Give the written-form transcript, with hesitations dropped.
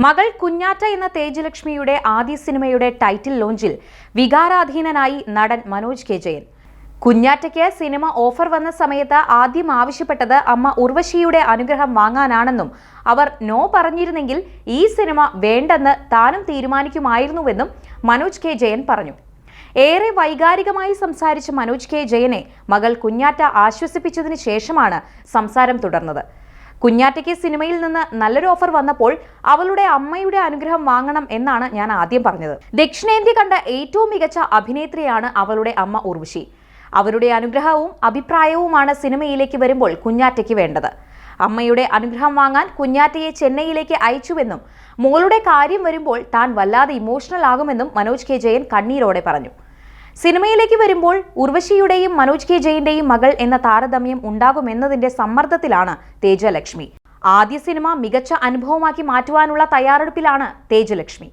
മകൾ കുഞ്ഞാറ്റ എന്ന തേജലക്ഷ്മിയുടെ ആദ്യ സിനിമയുടെ ടൈറ്റിൽ ലോഞ്ചിൽ വികാരാധീനനായി നടൻ മനോജ് കെ ജയൻ. കുഞ്ഞാറ്റയ്ക്ക് സിനിമ ഓഫർ വന്ന സമയത്ത് ആദ്യം ആവശ്യപ്പെട്ടത് അമ്മ ഉർവശിയുടെ അനുഗ്രഹം വാങ്ങാനാണെന്നും അവർ നോ പറഞ്ഞിരുന്നെങ്കിൽ ഈ സിനിമ വേണ്ടെന്ന് താനും തീരുമാനിക്കുമായിരുന്നുവെന്നും മനോജ് കെ ജയൻ പറഞ്ഞു. ഏറെ വൈകാരികമായി സംസാരിച്ച മനോജ് കെ ജയനെ മകൾ കുഞ്ഞാറ്റ ആശ്വസിപ്പിച്ചതിന് ശേഷമാണ് സംസാരം തുടർന്നത്. കുഞ്ഞാറ്റയ്ക്ക് സിനിമയിൽ നിന്ന് നല്ലൊരു ഓഫർ വന്നപ്പോൾ അവളുടെ അമ്മയുടെ അനുഗ്രഹം വാങ്ങണം എന്നാണ് ഞാൻ ആദ്യം പറഞ്ഞത്. ദക്ഷിണേന്ത്യ കണ്ട ഏറ്റവും മികച്ച അഭിനേത്രിയാണ് അവളുടെ അമ്മ ഉർവശി. അവരുടെ അനുഗ്രഹവും അഭിപ്രായവുമാണ് സിനിമയിലേക്ക് വരുമ്പോൾ കുഞ്ഞാറ്റയ്ക്ക് വേണ്ടത്. അമ്മയുടെ അനുഗ്രഹം വാങ്ങാൻ കുഞ്ഞാറ്റയെ ചെന്നൈയിലേക്ക് അയച്ചുവെന്നും മോളുടെ കാര്യം വരുമ്പോൾ താൻ വല്ലാതെ ഇമോഷണൽ ആകുമെന്നും മനോജ് കെ ജയൻ കണ്ണീരോടെ പറഞ്ഞു. സിനിമയിലേക്ക് വരുമ്പോൾ ഉർവശിയുടെയും മനോജ് കെ ജയന്റെയും മകൾ എന്ന താരതമ്യം ഉണ്ടാകുമെന്നതിന്റെ സമ്മർദ്ദത്തിലാണ് തേജലക്ഷ്മി. ആദ്യ സിനിമ മികച്ച അനുഭവമാക്കി മാറ്റുവാനുള്ള തയ്യാറെടുപ്പിലാണ് തേജലക്ഷ്മി.